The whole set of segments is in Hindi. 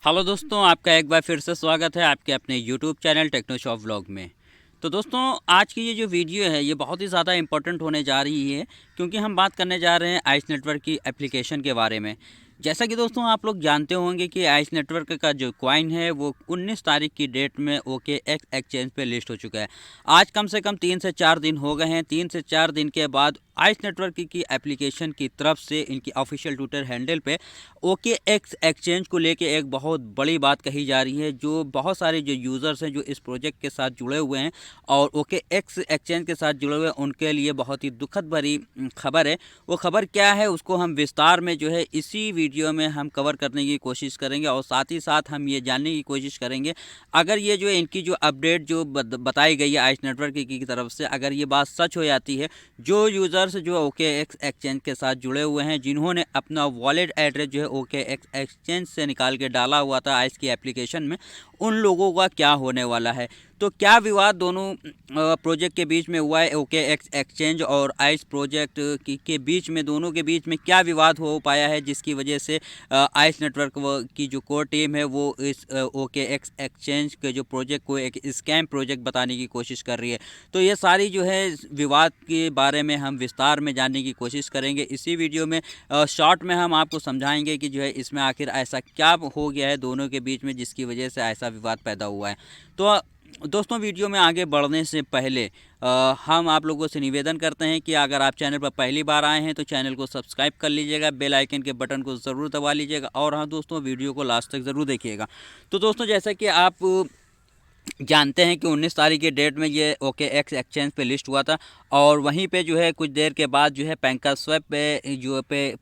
हेलो दोस्तों, आपका एक बार फिर से स्वागत है आपके अपने YouTube channel Techno Shop Vlog में। तो दोस्तों, आज की ये जो वीडियो है ये बहुत ही ज़्यादा इम्पोर्टेंट होने जा रही है, क्योंकि हम बात करने जा रहे हैं आइस नेटवर्क की एप्लीकेशन के बारे में। जैसा कि दोस्तों आप लोग जानते होंगे कि आइस नेटवर्क का जो कॉइन है वो 19 तारीख की डेट में OKX एक्सचेंज पे लिस्ट हो चुका है। आज कम से कम 3 से 4 दिन हो गए हैं। 3 से 4 दिन के बाद आइस नेटवर्क की एप्लीकेशन की तरफ से इनकी ऑफिशियल ट्विटर हैंडल पे OKX एक्सचेंज को लेके एक बहुत बड़ी बात कही जा रही है। जो बहुत सारे जो यूज़र्स हैं जो इस प्रोजेक्ट के साथ जुड़े हुए हैं और OKX एक्सचेंज के साथ जुड़े हुए हैं, उनके लिए बहुत ही दुखद भरी खबर है। वो खबर क्या है उसको हम विस्तार में जो है इसी वीडियो में हम कवर करने की कोशिश करेंगे, और साथ ही साथ हम ये जानने की कोशिश करेंगे अगर ये जो इनकी जो अपडेट जो बताई गई है आइस नेटवर्क की तरफ से, अगर ये बात सच हो जाती है, जो यूज़र्स जो OKX एक्सचेंज के साथ जुड़े हुए हैं, जिन्होंने अपना वॉलेट एड्रेस जो है OKX एक्सचेंज से निकाल के डाला हुआ था आइस की एप्लीकेशन में, उन लोगों का क्या होने वाला है। तो क्या विवाद दोनों प्रोजेक्ट के बीच में हुआ है, OKX एक्सचेंज और आइस प्रोजेक्ट के बीच में, दोनों के बीच में क्या विवाद हो पाया है जिसकी वजह से आइस नेटवर्क की जो कोर टीम है वो इस OKX एक्सचेंज के जो प्रोजेक्ट को एक स्कैम प्रोजेक्ट बताने की कोशिश कर रही है। तो ये सारी जो है विवाद के बारे में हम विस्तार में जानने की कोशिश करेंगे इसी वीडियो में। शॉर्ट में हम आपको समझाएंगे कि जो है इसमें आखिर ऐसा क्या हो गया है दोनों के बीच में जिसकी वजह से ऐसा विवाद पैदा हुआ है। तो दोस्तों, वीडियो में आगे बढ़ने से पहले हम आप लोगों से निवेदन करते हैं कि अगर आप चैनल पर पहली बार आए हैं तो चैनल को सब्सक्राइब कर लीजिएगा, बेल आइकन के बटन को ज़रूर दबा लीजिएगा, और हाँ दोस्तों, वीडियो को लास्ट तक ज़रूर देखिएगा। तो दोस्तों, जैसा कि आप जानते हैं कि 19 तारीख के डेट में ये OKX एक्सचेंज पे लिस्ट हुआ था, और वहीं पे जो है कुछ देर के बाद जो है पैंकास्वैप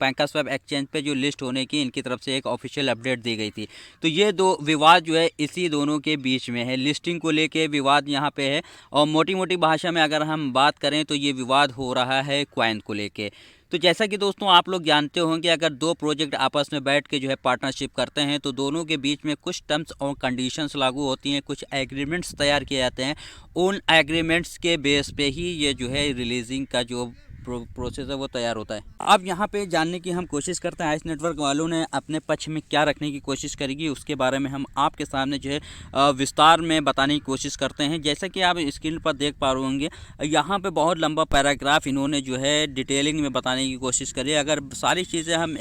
पैंकास्वैप एक्सचेंज पे जो लिस्ट होने की इनकी तरफ से एक ऑफिशियल अपडेट दी गई थी। तो ये दो विवाद जो है इसी दोनों के बीच में है, लिस्टिंग को लेके विवाद यहाँ पे है, और मोटी मोटी भाषा में अगर हम बात करें तो ये विवाद हो रहा है कॉइन को लेके। तो जैसा कि दोस्तों आप लोग जानते होंगे, अगर दो प्रोजेक्ट आपस में बैठ के जो है पार्टनरशिप करते हैं तो दोनों के बीच में कुछ टर्म्स और कंडीशंस लागू होती हैं, कुछ एग्रीमेंट्स तैयार किए जाते हैं। उन एग्रीमेंट्स के बेस पे ही ये जो है रिलीजिंग का जो प्रोसेस है वो तैयार होता है। अब यहाँ पे जानने की हम कोशिश करते हैं आइस नेटवर्क वालों ने अपने पक्ष में क्या रखने की कोशिश करेगी, उसके बारे में हम आपके सामने जो है विस्तार में बताने की कोशिश करते हैं। जैसा कि आप स्क्रीन पर देख पा रहे होंगे, यहाँ पे बहुत लंबा पैराग्राफ इन्होंने जो है डिटेलिंग में बताने की कोशिश करी। अगर सारी चीज़ें हम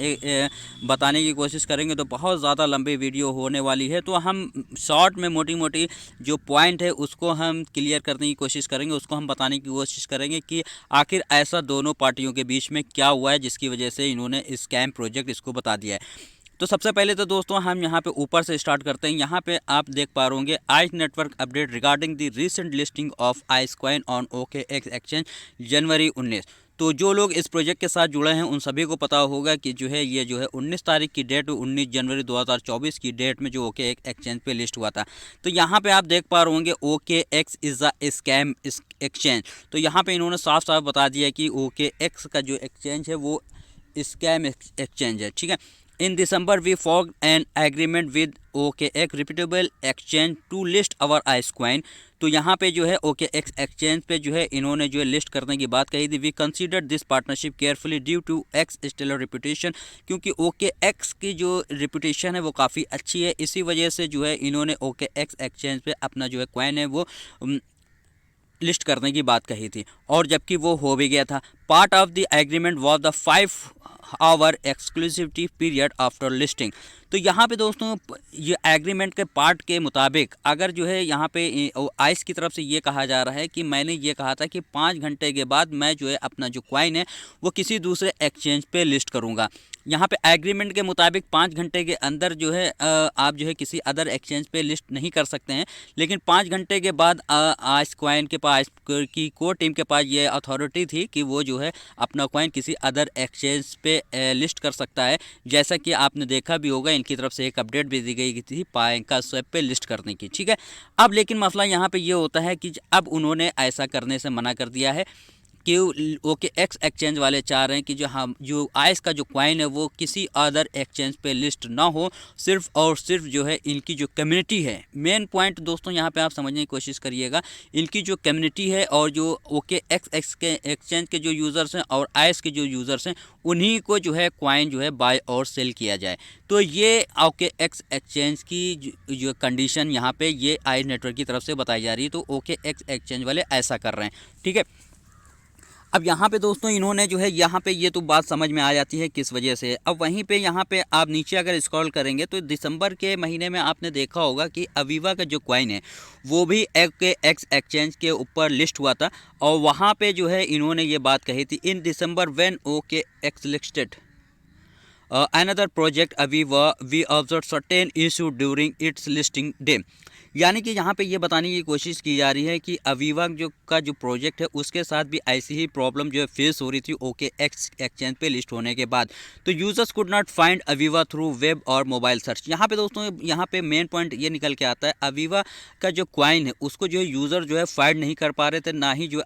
बताने की कोशिश करेंगे तो बहुत ज़्यादा लंबी वीडियो होने वाली है। तो हम शॉर्ट में मोटी मोटी जो पॉइंट है उसको हम क्लियर करने की कोशिश करेंगे, उसको हम बताने की कोशिश करेंगे कि आखिर ऐसा दोनों पार्टियों के बीच में क्या हुआ है जिसकी वजह से इन्होंने स्कैम प्रोजेक्ट इसको बता दिया है। तो सबसे पहले तो दोस्तों हम यहाँ पे ऊपर से स्टार्ट करते हैं। यहाँ पे आप देख पा रहे होंगे, ice network update regarding the recent listing of ice coin on OKX exchange January 19। तो जो लोग इस प्रोजेक्ट के साथ जुड़े हैं उन सभी को पता होगा कि जो है ये जो है 19 तारीख की डेट, 19 जनवरी 2024 की डेट में जो OKX एक्सचेंज पे लिस्ट हुआ था। तो यहाँ पे आप देख पा रहे होंगे OKX is a scam exchange. तो यहाँ पे इन्होंने साफ साफ बता दिया कि OKX का जो एक्सचेंज है वो स्कैम एक्सचेंज है, ठीक है। In December we forged an agreement with OKX reputable exchange to list our ice coin. तो यहाँ पे जो है OKX एक्सचेंज पे जो है इन्होंने जो है लिस्ट करने की बात कही थी। We consider this partnership carefully due to its stellar reputation, क्योंकि OKX की जो रिपूटेशन है वो काफ़ी अच्छी है, इसी वजह से जो है इन्होंने OKX एक्सचेंज पे अपना जो है कॉइन है वो लिस्ट करने की बात कही थी, और जबकि वो हो भी गया था। Part of the agreement was the 5 hour exclusivity period after listing. तो यहाँ पे दोस्तों ये एग्रीमेंट के पार्ट के मुताबिक अगर जो है यहाँ पे आइस की तरफ से ये कहा जा रहा है कि मैंने ये कहा था कि 5 घंटे के बाद मैं जो है अपना जो कॉइन है वो किसी दूसरे एक्सचेंज पे लिस्ट करूँगा। यहाँ पे एग्रीमेंट के मुताबिक 5 घंटे के अंदर जो है आप जो है किसी अदर एक्सचेंज पे लिस्ट नहीं कर सकते हैं, लेकिन 5 घंटे के बाद आइस कॉइन के पास की कोर टीम के पास ये अथॉरिटी थी कि वो जो है अपना कॉइन किसी अदर एक्सचेंज पे लिस्ट कर सकता है। जैसा कि आपने देखा भी होगा, इनकी तरफ से एक अपडेट भी दी गई थी पैंकास्वैप पे लिस्ट करने की, ठीक है। अब लेकिन मसला यहाँ पे ये होता है कि अब उन्होंने ऐसा करने से मना कर दिया है। कि ओके एक्स एक्सचेंज वाले चाह रहे हैं कि जो आइस का जो कॉइन है वो किसी अदर एक्सचेंज पे लिस्ट ना हो, सिर्फ और सिर्फ जो है इनकी जो कम्युनिटी है, मेन पॉइंट दोस्तों यहाँ पे आप समझने की कोशिश करिएगा, इनकी जो कम्युनिटी है और जो ओके एक्स के एक्सचेंज के जो यूज़र्स हैं और आइस के जो यूज़र्स हैं उन्हीं को जो है कॉइन जो है बाय और सेल किया जाए। तो ये ओके एक्स एक्सचेंज की जो कंडीशन यहाँ पे ये आइस नेटवर्क की तरफ से बताई जा रही है। तो ओके एक्स एक्सचेंज वाले ऐसा कर रहे हैं, ठीक है। अब यहाँ पे दोस्तों इन्होंने जो है यहाँ पे ये तो बात समझ में आ जाती है किस वजह से। अब वहीं पे यहाँ पे आप नीचे अगर स्क्रॉल करेंगे तो दिसंबर के महीने में आपने देखा होगा कि अवीवा का जो कॉइन है वो भी एक्स एक्सचेंज के ऊपर लिस्ट हुआ था और वहाँ पे जो है इन्होंने ये बात कही थी, in December when O K X listed another project Aviva, we observed certain issue during its listing day। यानी कि यहाँ पे ये बताने की कोशिश की जा रही है कि अवीवा जो प्रोजेक्ट है उसके साथ भी ऐसी ही प्रॉब्लम जो है फेस हो रही थी ओके एक्स एक्सचेंज पे लिस्ट होने के बाद। तो users could not find Aviva through web और मोबाइल सर्च। यहाँ पे दोस्तों यहाँ पे मेन पॉइंट ये निकल के आता है, अवीवा का जो कॉइन है उसको जो है यूज़र जो है फाइंड नहीं कर पा रहे थे, ना ही जो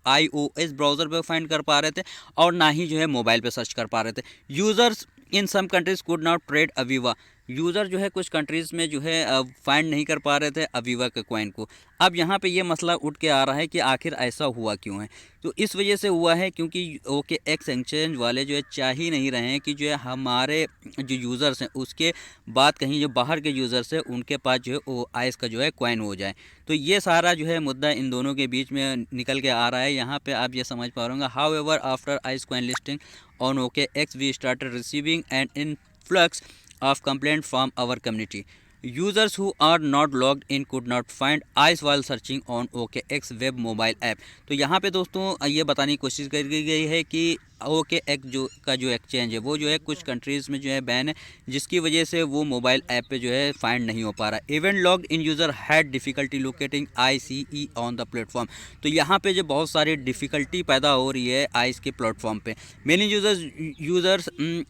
iOS ब्राउज़र पे फाइंड कर पा रहे थे और ना ही जो है मोबाइल पे सर्च कर पा रहे थे। Users in some countries could not trade Aviva. User जो है कुछ कंट्रीज़ में जो है फाइंड नहीं कर पा रहे थे अवीवा के कॉइन को। अब यहाँ पे ये मसला उठ के आ रहा है कि आखिर ऐसा हुआ क्यों है। तो इस वजह से हुआ है क्योंकि ओके एक्स एक्सचेंज वाले जो है चाह ही नहीं रहे हैं कि जो है हमारे जो यूज़र्स हैं उसके बाद कहीं जो बाहर के यूज़र्स हैं उनके पास जो है वो आइस का जो है कॉइन हो जाए। तो ये सारा जो है मुद्दा इन दोनों के बीच में निकल के आ रहा है। यहाँ पे आप ये समझ पा रहे होंगे, however after ICE coin listing on OKX we started receiving an influx of complaint from our community. Users who are not logged in could not find ICE while searching on OKX web mobile app। तो यहाँ पे दोस्तों ये बताने की कोशिश करी गई है कि ओके एक्स का जो एक्सचेंज है वो जो है कुछ कंट्रीज़ में जो है बैन है, जिसकी वजह से वो मोबाइल ऐप पे जो है फाइंड नहीं हो पा रहा। Even logged in user had difficulty locating ICE on the platform. तो यहाँ पे जो बहुत सारी डिफ़िकल्टी पैदा हो रही है आइस के प्लेटफॉर्म पे। Many users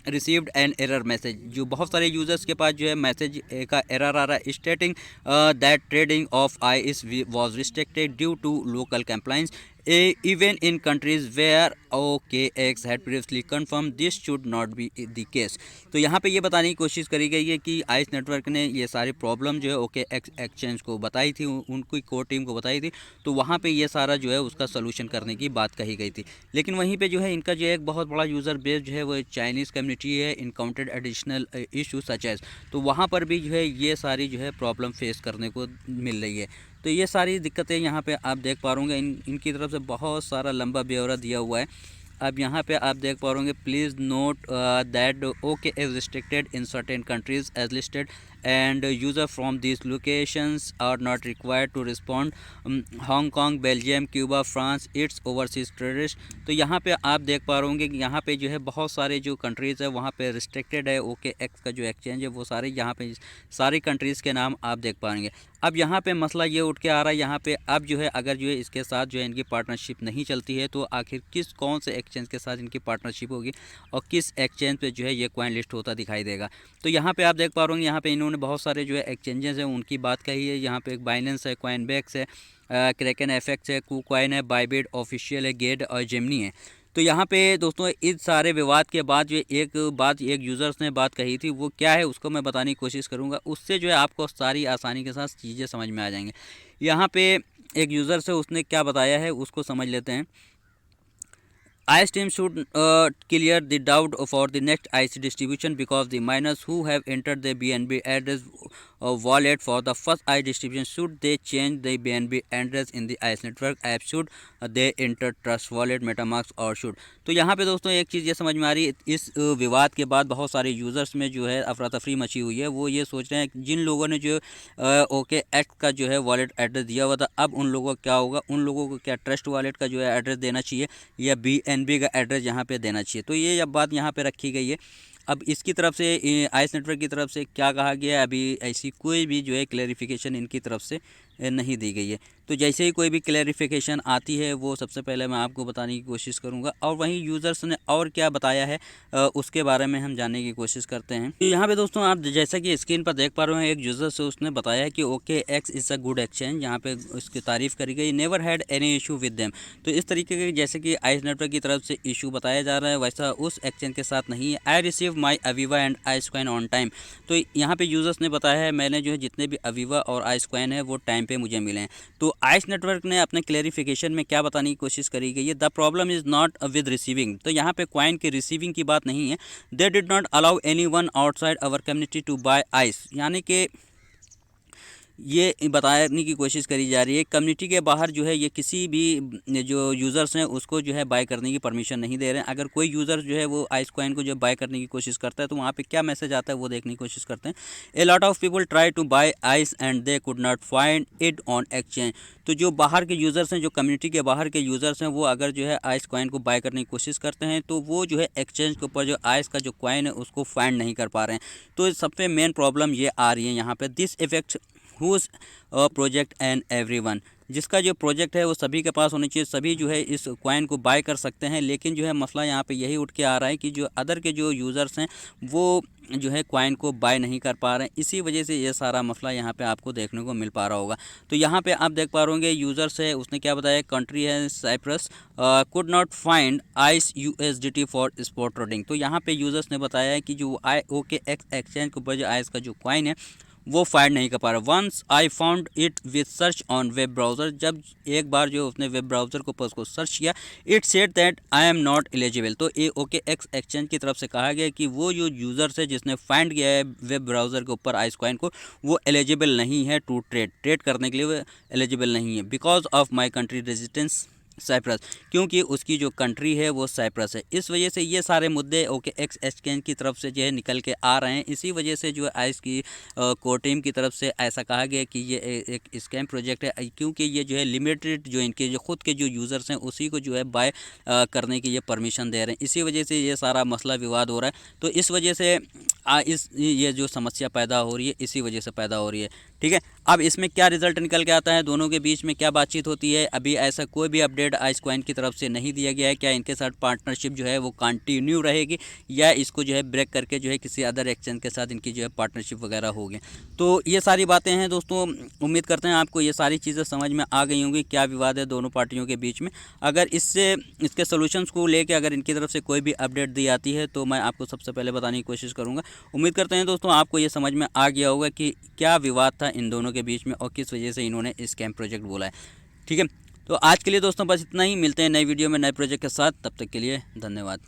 received an error message. जो बहुत सारे यूज़र्स के पास जो है मैसेज का एरर आ रहा है, stating that trading of ICE was restricted due to local compliance even in countries where OKX had previously confirmed this should not be the case। तो यहाँ पे ये बताने की कोशिश करी गई है कि आइस नेटवर्क ने ये सारी प्रॉब्लम जो है OKX एक्सचेंज को बताई थी, उनकी कोर टीम को बताई थी, तो वहाँ पे ये सारा जो है उसका सलूशन करने की बात कही गई थी। लेकिन वहीं पे जो है इनका जो है एक बहुत बड़ा यूज़र बेस जो है वो चाइनीज़ कम्युनिटी है, encountered additional issue such as. तो वहाँ पर भी जो है ये सारी जो है प्रॉब्लम फेस करने को मिल रही है। तो ये सारी दिक्कतें यहाँ पे आप देख पा रहे इनकी तरफ से बहुत सारा लंबा ब्यौरा दिया हुआ है। अब यहाँ पे आप देख पा रहे please note that OK is restricted in certain countries as listed and user from these locations are not required to respond। Hong Kong, Belgium, Cuba, France, its overseas terrorist। तो यहाँ पे आप देख पा रहे होंगे कि यहाँ पे जो है बहुत सारे जो कंट्रीज़ है वहाँ पे रिस्ट्रिक्टेड है ओके एक्स का जो एक्सचेंज है, वो सारे यहाँ पे सारी कंट्रीज़ के नाम आप देख पाएंगे। अब यहाँ पे मसला ये उठ के आ रहा है यहाँ पे, अब जो है अगर जो है इसके साथ जो है इनकी पार्टनरशिप नहीं चलती है तो आखिर कौन से एक्सचेंज के साथ इनकी पार्टनरशिप होगी और किस एक्सचेंज पे जो है ये कॉइन लिस्ट होता दिखाई देगा। तो यहाँ पे आप देख पा रहे होंगे यहाँ पे इन्होंने बहुत सारे जो है एक्सचेंजेस हैं उनकी बात कही है। यहाँ पे एक बाइनेंस है, कॉइनबेक्स है, क्रैकन एफएक्स है, कूकॉइन है, बाइबिट ऑफिशियल है, गेट और जेमिनी है। तो यहाँ पे दोस्तों इस सारे विवाद के बाद जो एक यूज़र्स ने बात कही थी वो क्या है उसको मैं बताने की कोशिश करूँगा, उससे जो है आपको सारी आसानी के साथ चीज़ें समझ में आ जाएंगे। यहाँ पे एक यूज़र से उसने क्या बताया है उसको समझ लेते हैं। ICE team should clear the doubt for the next ICE distribution because the miners who have entered the BNB address wallet for the first ICE distribution, should they change the BNB address in the ICE network app, should they enter Trust Wallet, MetaMask और should। तो यहाँ पे दोस्तों एक चीज़ ये समझ में आ रही है, इस विवाद के बाद बहुत सारे यूज़र्स में जो है अफरा तफरी मची हुई है। वो ये सोच रहे हैं जिन लोगों ने जो ओके एक्स का जो है वॉलेट एड्रेस दिया हुआ था, अब उन लोगों का क्या होगा, उन लोगों को क्या ट्रस्ट वॉलेट का जो है एड्रेस देना चाहिए या BNB का एड्रेस यहाँ पे देना चाहिए। तो ये अब बात यहाँ पे रखी गई है। अब इसकी तरफ से आइस नेटवर्क की तरफ से क्या कहा गया है, अभी ऐसी कोई भी जो है क्लैरिफिकेशन इनकी तरफ से नहीं दी गई है। तो जैसे ही कोई भी क्लैरिफिकेशन आती है वो सबसे पहले मैं आपको बताने की कोशिश करूंगा, और वहीं यूज़र्स ने और क्या बताया है उसके बारे में हम जानने की कोशिश करते हैं। तो यहाँ पे दोस्तों आप जैसा कि स्क्रीन पर देख पा रहे हैं, एक यूज़र से उसने बताया कि OKX is a good exchange, यहाँ पे उसकी तारीफ़ करी गई, never had any issue with them. तो इस तरीके के जैसे कि आइस नेटवर्क की तरफ से इशू बताया जा रहा है, वैसा उस एक्सचेंज के साथ नहीं है। I receive my Aviva and ice coin on time. तो यहाँ पे यूज़र्स ने बताया है मैंने जो है जितने भी अवीवा और आइस कॉइन है वो टाइम पे मुझे मिले हैं। तो आइस नेटवर्क ने अपने क्लेरिफिकेशन में क्या बताने की कोशिश करी गई है, the problem is not with receiving. तो यहाँ पे कॉइन के रिसीविंग की बात नहीं है। They did not allow anyone outside our community to buy ICE, यानी कि ये बताने की कोशिश करी जा रही है कम्युनिटी के बाहर जो है ये किसी भी जो यूज़र्स हैं उसको जो है बाय करने की परमिशन नहीं दे रहे हैं। अगर कोई यूज़र जो है वो आइस कॉइन को जो बाय करने की कोशिश करता है तो वहाँ पे क्या मैसेज आता है वो देखने की कोशिश करते हैं। A lot of people try to buy ICE and they could not find it on exchange. तो जो बाहर के यूज़र्स हैं, जो कम्युनिटी के बाहर के यूज़र्स हैं, वो अगर जो है आइस कॉइन को बाय करने की कोशिश करते हैं तो वो जो है एक्सचेंज के ऊपर जो आइस का जो कॉइन है उसको फाइंड नहीं कर पा रहे हैं। तो सब पे मेन प्रॉब्लम ये आ रही है यहाँ पे। This effect whose project and everyone, जिसका जो प्रोजेक्ट है वो सभी के पास होनी चाहिए, सभी जो है इस कॉइन को बाय कर सकते हैं। लेकिन जो है मसला यहाँ पे यही उठ के आ रहा है कि जो अदर के जो यूज़र्स हैं वो जो है कॉइन को बाय नहीं कर पा रहे हैं। इसी वजह से ये सारा मसला यहाँ पे आपको देखने को मिल पा रहा होगा। तो यहाँ पे आप देख पा रहे होंगे यूज़र्स है, उसने क्या बताया, कंट्री है Cyprus, could not find ICE USDT for spot trading. तो यहाँ पे यूज़र्स ने बताया है कि जो OKX एक्सचेंज के ऊपर जो आइस का जो कॉइन है वो फाइंड नहीं कर पा रहा। Once I found it with search on web browser, जब एक बार जो उसने वेब ब्राउज़र के ऊपर उसको सर्च किया, it said that I am not eligible. तो ये OKX एक्सचेंज की तरफ से कहा गया कि वो जो यूज़र्स है जिसने फाइंड किया है वेब ब्राउज़र के ऊपर आइस कॉइन को, वो एलिजिबल नहीं है टू ट्रेड करने के लिए, वो एलिजिबल नहीं है because of my country residence Cyprus, क्योंकि उसकी जो कंट्री है वो साइप्रस है। इस वजह से ये सारे मुद्दे OKX एक्सचेंज की तरफ से जो है निकल के आ रहे हैं। इसी वजह से जो आइस की कोर टीम की तरफ से ऐसा कहा गया कि ये एक स्कैम प्रोजेक्ट है, क्योंकि ये जो है लिमिटेड जो इनके जो खुद के जो यूज़र्स हैं उसी को जो है बाय करने की ये परमिशन दे रहे हैं। इसी वजह से ये सारा मसला विवाद हो रहा है। तो इस वजह से ये जो समस्या पैदा हो रही है इसी वजह से पैदा हो रही है। ठीक है, अब इसमें क्या रिजल्ट निकल के आता है, दोनों के बीच में क्या बातचीत होती है, अभी ऐसा कोई भी अपडेट आइस कॉइन की तरफ से नहीं दिया गया है। क्या इनके साथ पार्टनरशिप जो है वो कंटिन्यू रहेगी या इसको जो है ब्रेक करके जो है किसी अदर एक्सचेंज के साथ इनकी जो है पार्टनरशिप वगैरह होगी। तो ये सारी बातें हैं दोस्तों, उम्मीद करते हैं आपको ये सारी चीज़ें समझ में आ गई होंगी, क्या विवाद है दोनों पार्टियों के बीच में। अगर इसके सोल्यूशंस को लेके अगर इनकी तरफ से कोई भी अपडेट दी आती है तो मैं आपको सबसे पहले बताने की कोशिश करूँगा। उम्मीद करते हैं दोस्तों आपको ये समझ में आ गया होगा कि क्या विवाद था इन दोनों के बीच में और किस वजह से इन्होंने स्कैम प्रोजेक्ट बोला है। ठीक है, तो आज के लिए दोस्तों बस इतना ही, मिलते हैं नई वीडियो में नए प्रोजेक्ट के साथ, तब तक के लिए धन्यवाद।